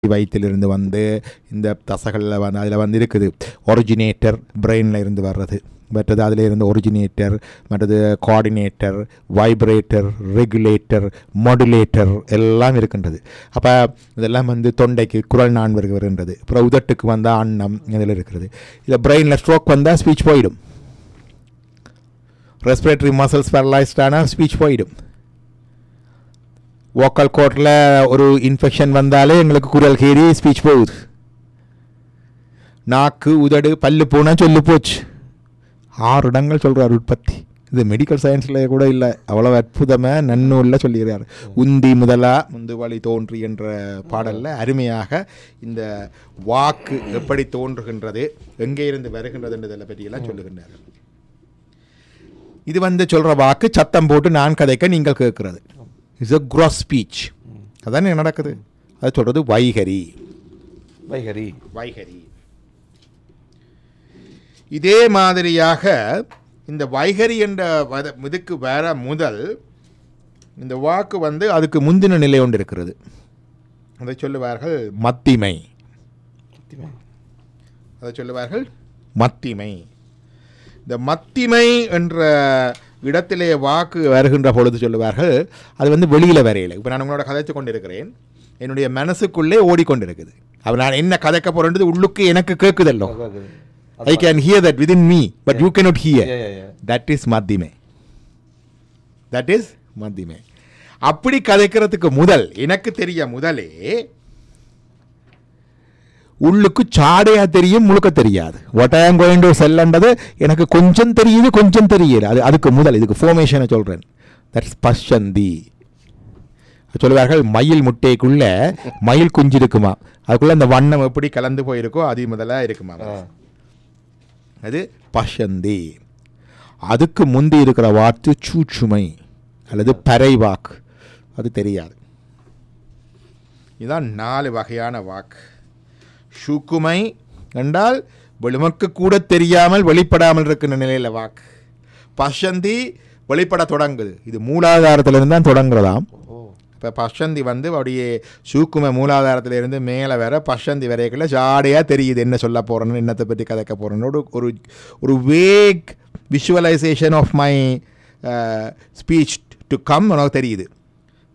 வயிற்றிலிருந்து வந்து இந்த தசைகளில் வந்து அதில் வந்து இருக்குது ஒரிஜினேட்டர் பிரெயினில் இருந்து வர்றது, மற்றது அதில் இருந்து ஒரிஜினேட்டர், மற்றது கோஆர்டினேட்டர், வைப்ரேட்டர், ரெகுலேட்டர், மாடுலேட்டர் எல்லாம் இருக்கின்றது. அப்போ இதெல்லாம் வந்து தொண்டைக்கு குரல் நான்கு வருகின்றது. அப்புறம் உதட்டுக்கு வந்தால் அன்னம் இதில் இருக்கிறது. இதில் பிரெயினில் ஸ்ட்ரோக் வந்தால் ஸ்பீச் போயிடும். ரெஸ்பிரேட்டரி மசில்ஸ் பேரலைஸ்டான ஸ்பீச் போயிடும். வோக்கல் கோட்டில் ஒரு இன்ஃபெக்ஷன் வந்தாலே எங்களுக்கு குரல் கேரி ஸ்பீச் போகுது. நாக்கு உதடு பல்லு போனால் சொல்லு போச்சு. 6 இடங்கள் சொல்கிறார் உற்பத்தி. இது மெடிக்கல் சயின்ஸில் கூட இல்லை, அவ்வளோ அற்புதமாக நன்னூலில் சொல்லிடுறார். உந்தி முதலா முந்து வழி தோன்றி என்ற பாடலில் அருமையாக இந்த வாக்கு எப்படி தோன்றுகின்றது, எங்கே இருந்து வருகின்றதுன்றதை பற்றியெல்லாம் சொல்லுகின்றார். இது வந்து சொல்கிற வாக்கு சத்தம் போட்டு நான் கதைக்க நீங்கள் கேட்குறது. It's a cross speech. அதானே நடக்குது. அது சொல்கிறது வைகரி. வைகரி வைகரி. இதே மாதிரியாக இந்த வைகரி என்ற இதுக்கு வேற முதல் இந்த வாக்கு வந்து அதுக்கு முந்தின நிலை ஒன்று இருக்கிறது. அதை சொல்லுவார்கள் மத்திமை. அதை சொல்லுவார்கள் மத்திமை. இந்த மத்திமை என்ற இடத்திலே வாக்கு வருகின்ற பொழுது சொல்லுவார்கள் அது வந்து வெளியில் வரையில. இப்போ நான் உங்களோட கதைச்சு கொண்டிருக்கிறேன், என்னுடைய மனசுக்குள்ளே ஓடிக்கொண்டிருக்குது. அப்போ நான் என்ன கதைக்க போகிறேன்றது உள்ளுக்கு எனக்கு கேட்குதல்லோ. I can hear that within me, but you cannot hear. That is மத்திமை. That is மத்திமை. அப்படி கதைக்கிறதுக்கு முதல் எனக்கு தெரிய முதலே உள்ளுக்கு சாடையா தெரியும், முழுக்க தெரியாது. What I am going to செல்ன்றது எனக்கு கொஞ்சம் தெரியுது, கொஞ்சம் தெரியல. அதுக்கு முதல் இதுக்கு ஃபார்மேஷனை சொல்கிறேன். தட்ஸ் பஷந்தி. சொல்லுவார்கள் மயில் முட்டைக்குள்ள மயில் குஞ்சு இருக்குமா, அதுக்குள்ள அந்த வண்ணம் எப்படி கலந்து போயிருக்கோ அது முதலாக இருக்குமா, அது பஷந்தி. அதுக்கு முந்தி இருக்கிற வார்த்தை சூச்சுமை அல்லது பறை வாக்கு, அது தெரியாது. இதுதான் 4 வகையான வாக்கு. சூக்குமை என்றால் வெளிமக்கு கூட தெரியாமல் வெளிப்படாமல் இருக்கிற நிலையில் வாக்கு. பஷந்தி வெளிப்பட தொடங்குது. இது மூலாதாரத்திலிருந்து தான் தொடங்குறதாம். இப்போ பஷந்தி வந்து அப்படியே சூக்குமை மூலாதாரத்திலிருந்து மேலே வர பஷந்தி வரைக்குள்ள ஜாடையாக தெரியுது என்ன சொல்ல போகிறேன்னு, என்னத்தை பற்றி கதைக்க போகிறேன்னு ஒரு vague visualisation of my speech to come எனக்கு தெரியுது.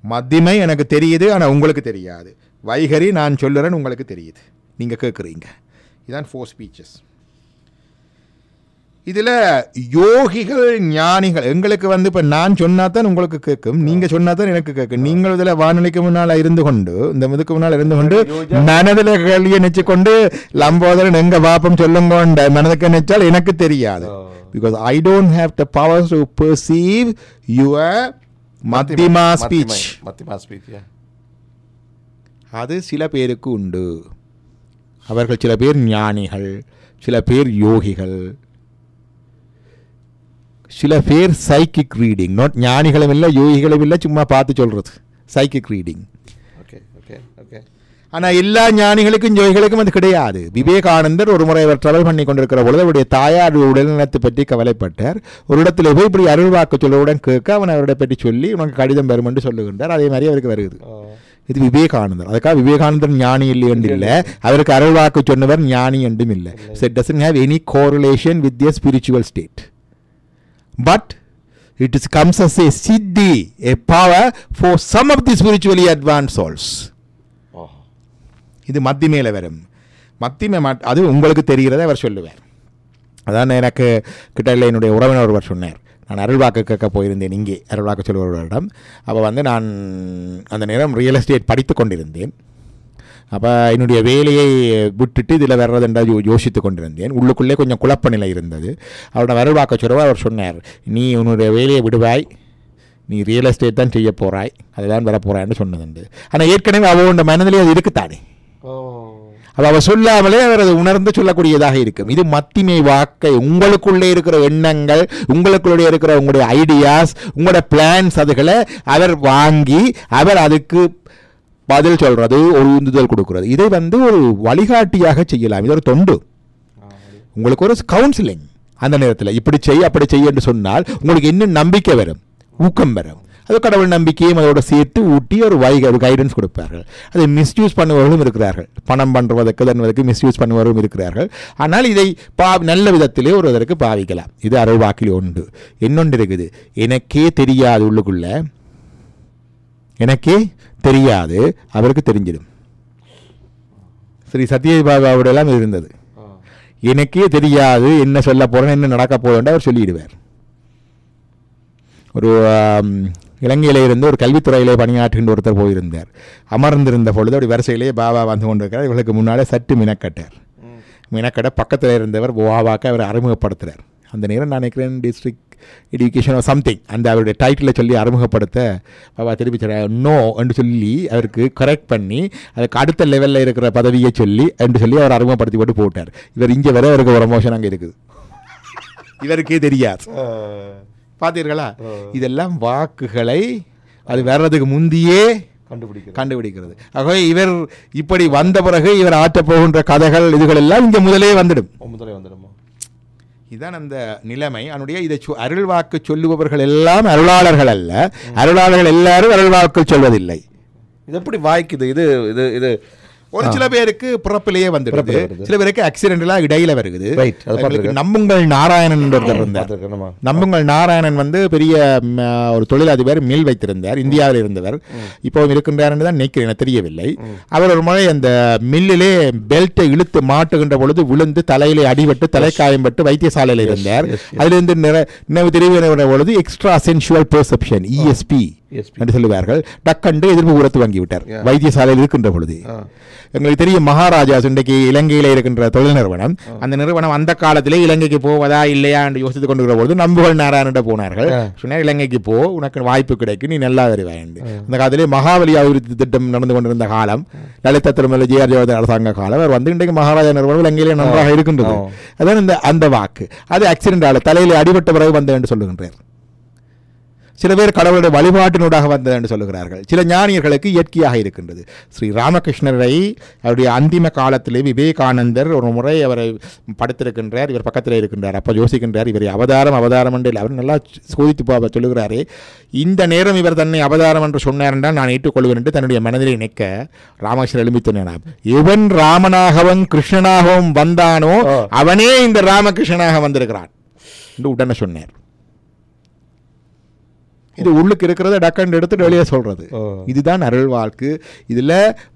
மத்திமை எனக்கு தெரியுது, ஆனால் உங்களுக்கு தெரியாது. வைகரி நான் சொல்லுறேன்னு உங்களுக்கு தெரியுது, நீங்கள் கேட்குறீங்க. இதுதான் 4 ஸ்பீச்சஸ். இதில் யோகிகள் ஞானிகள் எங்களுக்கு வந்து இப்போ நான் சொன்னா தான் உங்களுக்கு கேட்கும், நீங்கள் சொன்னா தான் எனக்கு கேட்கும். நீங்கள் இதில் வானொலிக்கு முன்னால் இருந்து கொண்டு இந்த இதுக்கு முன்னால் இருந்து கொண்டு மனதில் கேள்வியை நினைச்சுக்கொண்டு லம்போதரன் எங்க பாப்பம் சொல்லுங்க மனதுக்கு நினைச்சால் எனக்கு தெரியாது. Because I don't have the power to perceive your மத்திமா ஸ்பீச். அது சில பேருக்கு உண்டு. அவர்கள் சில பேர் ஞானிகள், சில பேர் யோகிகள், சில பேர் சைக்கிக் ரீடிங். நாட் ஞானிகளும் இல்லை யோகிகளும் இல்லை, சும்மா பார்த்து சொல்கிறது சைக்கிக் ரீடிங். ஆனால் எல்லா ஞானிகளுக்கும் யோகிகளுக்கும் அது கிடையாது. விவேகானந்தர் ஒரு முறை அவர் ட்ராவல் பண்ணி கொண்டிருக்கிற பொழுது அவருடைய தாயார் உடல்நலத்தை பற்றி கவலைப்பட்டார். ஒரு இடத்துல போய் இப்படி அருள்வாக்கு சொல்லவுடன் கேட்க அவன் அவருடைய பற்றி சொல்லி உனக்கு கடிதம் வரும் என்று சொல்லுகின்றார். அதே மாதிரி அவருக்கு வருகிறது. இது விவேகானந்தர். அதுக்காக விவேகானந்தர் ஞானி இல்லை என்று இல்லை, அவருக்கு அருள்வாக்கு சொன்னவர் ஞானி என்றும் இல்லை. So it doesn't have any correlation with their spiritual state. But it comes as a siddhi, a power for some of the spiritually advanced souls. இது மத்திமையில் வரும். மத்திமை அது உங்களுக்கு தெரிகிறத அவர் சொல்லுவார். அதான் எனக்கு கிட்ட இல்லை என்னுடைய உறவினர் ஒருவர் சொன்னார். நான் அருள்வாக்கு கேட்க போயிருந்தேன் இங்கே அருள்வாக்கு சொல்லுவரிடம். அப்போ வந்து நான் அந்த நேரம் ரியல் எஸ்டேட் படித்து கொண்டிருந்தேன். அப்போ என்னுடைய வேலையை விட்டுட்டு இதில் வர்றதுன்றால் யோசித்து கொண்டிருந்தேன். உள்ளுக்குள்ளே கொஞ்சம் குழப்ப நிலை இருந்தது. அவரோட அருள்வாக்கு சொல்லுவா அவர் சொன்னார், நீ உன்னுடைய வேலையை விடுவாய், நீ ரியல் எஸ்டேட் தான் செய்ய போகிறாய், அதுதான் வர போகிறாய்ன்னு சொன்னதுண்டு. ஆனால் ஏற்கனவே அவனோட மனதிலே அது இருக்குத்தானே. அப்போ அவர் சொல்லாமலே அவர் அதை உணர்ந்து சொல்லக்கூடியதாக இருக்கும். இது மத்திமை வாக்கை. உங்களுக்குள்ளே இருக்கிற எண்ணங்கள், உங்களுக்குள்ளே இருக்கிற உங்களுடைய ஐடியாஸ், உங்களோட பிளான்ஸ், அதுகளை அவர் வாங்கி அவர் அதுக்கு பதில் சொல்கிறது, ஒரு உந்துதல் கொடுக்கிறது. இதை வந்து ஒரு வழிகாட்டியாக செய்யலாம். இது ஒரு தொண்டு. உங்களுக்கு ஒரு கவுன்சிலிங். அந்த நேரத்தில் இப்படி செய் அப்படி செய்ய என்று சொன்னால் உங்களுக்கு இன்னும் நம்பிக்கை வரும், ஊக்கம் வரும். அது கடவுள் நம்பிக்கையும் அதோட சேர்த்து ஊட்டி ஒரு கைடன்ஸ் கொடுப்பார்கள். அதை மிஸ்யூஸ் பண்ணுபவர்களும் இருக்கிறார்கள், பணம் பண்ணுவதற்கு மிஸ்யூஸ் பண்ணுபவர்களும் இருக்கிறார்கள். ஆனால் இதை நல்ல விதத்திலே ஒரு இதற்கு பாவிக்கலாம். இது அருள் வாக்கில் உண்டு. இன்னொன்று இருக்குது, எனக்கே தெரியாது, உள்ளுக்குள்ள எனக்கே தெரியாது, அவருக்கு தெரிஞ்சிடும். ஸ்ரீ சத்யபாபாவோட எல்லாம் இருந்தது. எனக்கே தெரியாது என்ன சொல்ல போறேன், என்ன நடக்க போறேன் அவர் சொல்லிடுவார். ஒரு இலங்கையிலே இருந்து ஒரு கல்வித்துறையிலே பணியாற்றுகின்ற ஒருத்தர் போயிருந்தார். அமர்ந்திருந்த பொழுது அப்படி வரிசையிலே பாபா வந்து கொண்டிருக்கிறார். இவர்களுக்கு முன்னாலே சற்று மினக்கட்ட பக்கத்தில் இருந்தவர் பாபாக்கு அவர் அறிமுகப்படுத்துகிறார். அந்த நேரம் நான் நினைக்கிறேன் டிஸ்ட்ரிக்ட் எஜுகேஷன் சம்திங் அந்த அவருடைய டைட்டிலை சொல்லி அறிமுகப்படுத்த பாபா திருப்பி நோ என்று சொல்லி அவருக்கு கரெக்ட் பண்ணி அதுக்கு அடுத்த லெவலில் இருக்கிற பதவியை சொல்லி என்று சொல்லி அவர் அறிமுகப்படுத்தி போட்டு போட்டார். இவர் இங்கே வர அவருக்கு ஒரு மோஷன் அங்கே இருக்குது, இவருக்கே தெரியாது. பார்த்தீர்களா? இதெல்லாம் வாக்குகளை அது வர்றதுக்கு முந்தியே கண்டுபிடிக்கிறது. ஆகவே இவர் இப்படி வந்த பிறகு இவர் ஆற்றப் போகின்ற கதைகள் இதுகள் எல்லாம் இங்கே முதலே வந்துடும். இதுதான் அந்த நிலைமை. அவனுடைய இதை அருள் வாக்கு சொல்லுபவர்கள் எல்லாம் அருளாளர்கள் அல்ல. அருளாளர்கள் எல்லாரும் அருள் வாக்கு சொல்வதில்லை. இது எப்படி வாய்க்குது? இது இது இது ஒரு சில பேருக்கு பிறப்பிலேயே வந்துடுது, சில பேருக்கு ஆக்சிடென்ட்லாம் இடையில வருது. நம்புங்கள் நாராயணன் இருந்தார். நம்புங்கள் நாராயணன் வந்து பெரிய ஒரு தொழிலதிபர், மில் வைத்திருந்தார், இந்தியாவில் இருந்தவர். இப்போவும் இருக்கின்றார் தான் நினைக்கிறேன், தெரியவில்லை. அவர் ஒரு முறை அந்த மில்லிலே பெல்ட்டை இழுத்து மாட்டுகின்ற பொழுது விழுந்து தலையிலே அடிபட்டு தலைக்காயம்பட்டு வைத்தியசாலையில் இருந்தார். அதிலிருந்து நினைவு தெரிவிக்கிற பொழுது எக்ஸ்ட்ரா சென்சுவல் பெர்செப்ஷன் ESP என்று சொல்லுவார்கள். டக்கண்டு எதிர்ப்பு கூறத்து வாங்கிவிட்டார் வைத்தியசாலையில் இருக்கின்ற பொழுது. எங்களுக்கு தெரியும் மகாராஜாஸ் இன்றைக்கு இலங்கையில் இருக்கின்ற தொழில் நிறுவனம். அந்த நிறுவனம் அந்த காலத்திலே இலங்கைக்கு போவதா இல்லையா என்று யோசித்துக் கொண்டிருக்கிற பொழுது நம்புகள் நாராயண போனார்கள். சொன்னார், இலங்கைக்கு போ, உனக்கு வாய்ப்பு கிடைக்கும், நீ நல்லா வருவாய். அந்த காலத்திலே மகாபலி அபிவிருத்தி திட்டம் நடந்து கொண்டிருந்த காலம், லலிதா திருமலை JR ஜெயவர்தன அரசாங்க காலம். அவர் வந்து இன்றைக்கு மகாராஜா நிறுவனம் இலங்கையிலே நன்றாக இருக்கின்றது. அதான் அந்த வாக்கு. அது ஆக்சிடென்ட் தலையிலே அடிபட்ட பிறகு வந்தது என்று சொல்லுகின்றார். சில பேர் கடவுளுடைய வழிபாட்டினூடாக வந்தது என்று சொல்லுகிறார்கள். சில ஞானியர்களுக்கு இயற்கையாக இருக்கின்றது. ஸ்ரீ ராமகிருஷ்ணரை அவருடைய அந்திம காலத்திலே விவேகானந்தர் ஒரு முறை அவரை படுத்திருக்கின்றார், இவர் பக்கத்தில் இருக்கின்றார். அப்போ யோசிக்கின்றார், இவரை அவதாரம் என்று அவர் நல்லா சோதித்து சொல்லுகிறாரே, இந்த நேரம் இவர் தன்னை அவதாரம் என்று சொன்னார் என்றால் நான் ஏற்றுக்கொள்வேன் என்று தன்னுடைய மனதில் நினைக்க ராமகிருஷ்ணர் எழுப்பி சொன்னார், எவன் ராமனாகவும் கிருஷ்ணனாகவும் வந்தானோ அவனே இந்த ராமகிருஷ்ணனாக வந்திருக்கிறான் என்று உடனே சொன்னார். இது உள்ளுக்கு இருக்கிறத டக்கண்டு எடுத்துட்டு வெளியே சொல்றது. இதுதான் அருள் வாழ்க்கு. இதுல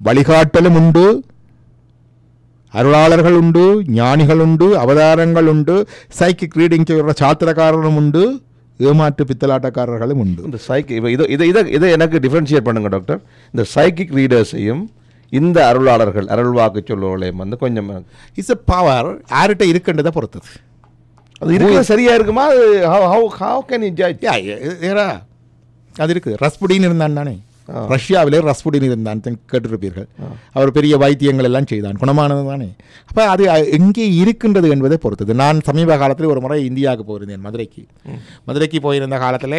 வழிகாட்டலும் உண்டு, அருளாளர்கள் உண்டு, ஞானிகள் உண்டு, அவதாரங்கள் உண்டு, சைக்கிக் ரீடிங் செய்கிற சாத்திரக்காரரும் உண்டு, ஏமாற்று பித்தலாட்டக்காரர்களும் உண்டு. இந்த இதை எனக்கு டிஃபரன்ஷியேட் பண்ணுங்க டாக்டர். இந்த சைக்கிக் ரீடர்ஸையும் இந்த அருளாளர்கள் அருள் வாக்கு சொல்லுவர்களையும் வந்து கொஞ்சம் இட்ஸ் எ பவர் யார்கிட்ட இருக்கின்றதை பொறுத்தது. அது இருக்க சரியா இருக்குமா? how can you judge? அது இருக்கு. ரஸ்புடின் இருந்தான் தானே, ரஷ்யாவிலே ரஸ்புடின் இருந்தான் கேட்டிருப்பீர்கள். அவர் பெரிய வைத்தியங்கள் எல்லாம் செய்தான், குணமானது தானே. அப்போ அது எங்கே இருக்கின்றது என்பதை பொறுத்தது. நான் சமீப காலத்தில் ஒரு முறை இந்தியாவுக்கு போயிருந்தேன், மதுரைக்கு போயிருந்த காலத்தில்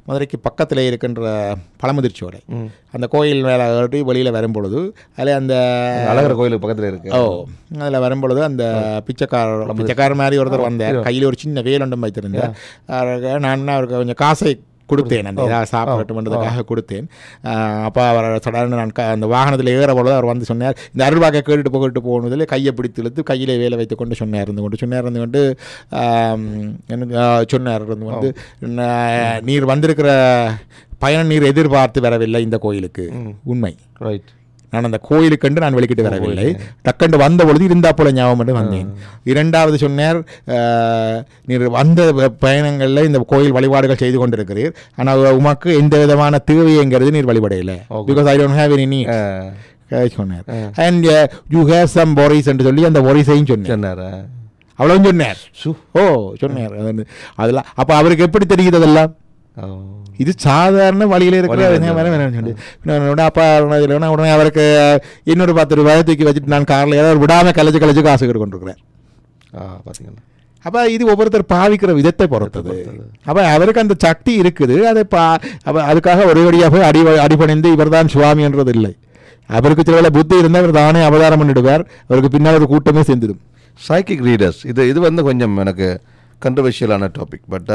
மதுரைக்கு பக்கத்தில் இருக்கின்ற பழமுதிர்ச்சோலை அந்த கோயில் மேலே வெளியில் வரும்பொழுது அதில் அந்த அழகர் கோயிலுக்கு பக்கத்தில் இருக்கு. அதில் வரும்பொழுது அந்த பிச்சைக்கார மாதிரி ஒருத்தர் வந்தார், கையில் ஒரு சின்ன வேலொண்டம் வைத்திருந்தார். நான் அவருக்கு கொஞ்சம் காசை கொடுத்தேன், அந்த ஏதாவது சாப்பிட்டு பண்ணுறதுக்காக கொடுத்தேன். அப்போ அவர் சடன்னு நான் அந்த வாகனத்தில் ஏற பொழுது அவர் வந்து சொன்னார், இந்த அருள்வாக்கை கேட்டுட்டு போனதில் கையை பிடித்து இழுத்து கையிலே வேலை வைத்து கொண்டு இருந்து கொண்டு சொன்னார் வந்து நீர் வந்திருக்கிற பயண நீர் எதிர்பார்த்து வரவில்லை இந்த கோயிலுக்கு. உண்மை, ரைட். நான் அந்த கோயிலுக்கண்டு நான் வெளிக்கிட்டு வரவில்லை, டக்கண்டு வந்த பொழுது இருந்தா போல ஞாபகம் வந்தேன். இரண்டாவது சொன்னார், நீர் வந்த பயணங்களில் இந்த கோயில் வழிபாடுகள் செய்து கொண்டிருக்கிறீர், ஆனால் உமக்கு எந்த விதமான தேவைங்கிறது நீர் வழிபடையில, because I don't have any need சொன்னார். And you have some worries என்று சொல்லி அந்த worriesையும் சொன்னார். அவ்வளவு சொன்னார். சொன்னார் அதெல்லாம். அப்போ அவருக்கு எப்படி தெரியுது அதெல்லாம்? இது சாதாரண வழியில் இருக்கிற அப்பா உடனே அவருக்கு இன்னொரு 10 ரூபாய் தூக்கி வச்சுட்டு நான் காரில் ஏதாவது விடாமல் கலைச்சு காசு கொண்டிருக்கிறேன். பார்த்தீங்கன்னா அப்போ இது ஒவ்வொருத்தர் பாவிக்கிற விதத்தை பொறுத்தது. அப்போ அவருக்கு அந்த சக்தி இருக்குது. அதை அதுக்காக ஒரே வழியாக போய் அடிபணிந்து இவர் தான் சுவாமி என்றது இல்லை. அவருக்கு சில வேலை புத்தி இருந்தால் அவர் தானே அவதாரம் பண்ணிடுவார், அவருக்கு பின்னால் ஒரு கூட்டமே சேர்ந்துடும். சைக்கிக் ரீடர்ஸ் இது வந்து கொஞ்சம் எனக்கு கண்ட்ரவர்ஷியலான டாபிக். பட்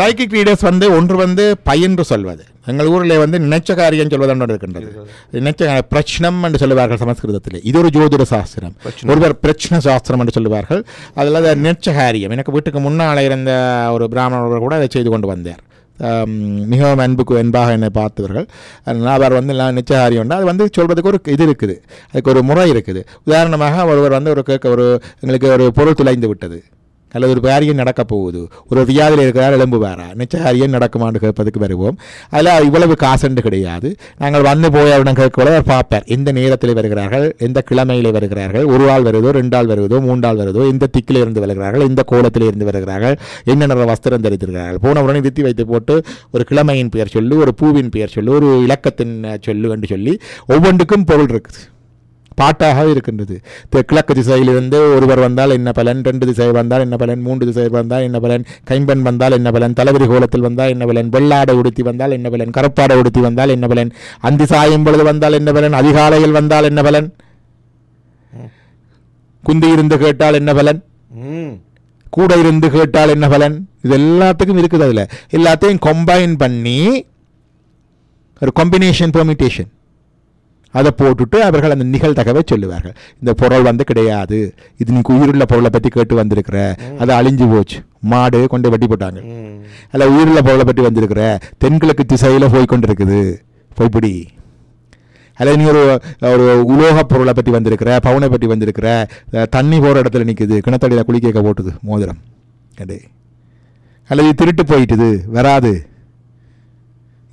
சைக்கிக் ரீடர்ஸ் வந்து ஒன்று வந்து பயின்று சொல்வது. எங்கள் ஊரில் வந்து நினைச்ச காரியம் சொல்வதென்று இருக்கின்றது. நினைச்ச பிரச்சனம் என்று சொல்லுவார்கள் சமஸ்கிருதத்தில். இது ஒரு ஜோதிட சாஸ்திரம். ஒருவர் பிரச்சனை சாஸ்திரம் என்று சொல்லுவார்கள். அதில் நினைச்ச காரியம். எனக்கு வீட்டுக்கு முன்னால் இருந்த ஒரு பிராமணர் கூட அதை செய்து கொண்டு வந்தார். மிகவும் அன்பாக என்னை பார்த்தவர்கள். அவர் வந்து நிச்சயகாரியம் உண்டு. அது வந்து சொல்வதுக்கு ஒரு இது இருக்குது, அதுக்கு ஒரு முறை இருக்குது. உதாரணமாக ஒருவர் வந்து எங்களுக்கு ஒரு பொருள் துளைந்து விட்டது, அல்லது ஒரு காரியம் நடக்க போகுது, ஒரு வியாதியில் இருக்கிறார் எழும்புவாரா, நிச்சயகாரியம் நடக்குமான்னு கேட்பதுக்கு வருவோம். அதில் இவ்வளவு காசுண்டு கிடையாது. நாங்கள் வந்து போய் அவரிடம் கேட்கக்கூட அவர் பார்ப்பார், எந்த நேரத்தில் வருகிறார்கள், எந்த கிழமையில் வருகிறார்கள், ஒரு ஆள் வருவதோ 2 ஆள் வருவதோ 3 ஆள் வருவதோ, எந்த திக்கில் இருந்து வருகிறார்கள், எந்த கோலத்தில் இருந்து வருகிறார்கள், என்ன நிற வஸ்திரம் தரித்திருக்கிறார்கள். போன உடனே வித்தி வைத்து போட்டு ஒரு கிழமையின் பெயர் சொல்லு, ஒரு பூவின் பெயர் சொல்லு, ஒரு இலக்கத்தின் சொல்லு என்று சொல்லி ஒவ்வொன்றுக்கும் பொருள் இருக்குது, பாட்டாக இருக்கின்றது. கிழக்கு திசையிலிருந்து ஒருவர் வந்தால் என்ன பலன், 2 திசை வந்தால் என்ன பலன், 3 திசை வந்தால் என்ன பலன், கைம்பெண் வந்தால் என்ன பலன், தலைவரி கோலத்தில் வந்தால் என்ன பலன், வெள்ளாடை உடுத்தி வந்தால் என்ன பலன், கருப்பாடை உடுத்தி வந்தால் என்ன பலன், அந்தி சாயும் பொழுது வந்தால் என்ன பலன், அதிகாலையில் வந்தால் என்ன பலன், குந்தி இருந்து கேட்டால் என்ன பலன், கூட இருந்து கேட்டால் என்ன பலன், இது எல்லாத்துக்கும் இருக்குது. அதில் எல்லாத்தையும் கம்பைன் பண்ணி ஒரு காம்பினேஷன் பெர்மிட்டேஷன் அதை போட்டுட்டு அவர்கள் அந்த நிகழ்தகவை சொல்லுவார்கள். இந்த பொருள் வந்து கிடையாது, இது நீ உயிருள்ள பொருளை பற்றி கேட்டு வந்திருக்கிற, அது அழிஞ்சு போச்சு, மாடு கொண்டு வெட்டி போட்டாங்க, அல்ல உயிருள்ள பொருளை பற்றி வந்திருக்கிற, தென்கிழக்கு திசையில் போய் கொண்டிருக்குது, போய்பிடி, அல்லது நீ ஒரு உலோக பொருளை பற்றி வந்திருக்கிற, பவுனை பற்றி வந்திருக்கிற, தண்ணி போகிற இடத்துல நிற்குது, கிணத்தடியில் குளிக்க போட்டுது மோதிரம், அல்லது திருட்டு போயிட்டுது வராது,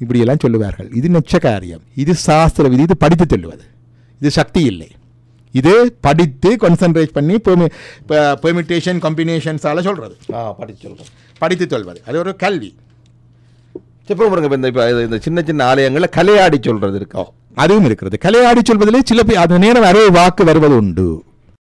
இப்படியெல்லாம் சொல்லுவார்கள். இது நெச்ச காரியம், இது சாஸ்திர விதி, இது படித்து சொல்லுவது, இது சக்தி இல்லை. இது படித்து கான்சென்ட்ரேட் பண்ணி பெர்மிட்டேஷன் காம்பினேஷன்ஸால் சொல்கிறது, படித்து சொல்வது, அது ஒரு கல்வி. இப்போ இந்த சின்ன சின்ன ஆலயங்களில் கலையாடி சொல்கிறது இருக்கோ, அதுவும் இருக்கிறது. கலையாடி சொல்வதிலே சில அது நேரம் அரை வாக்கு வருவது உண்டு.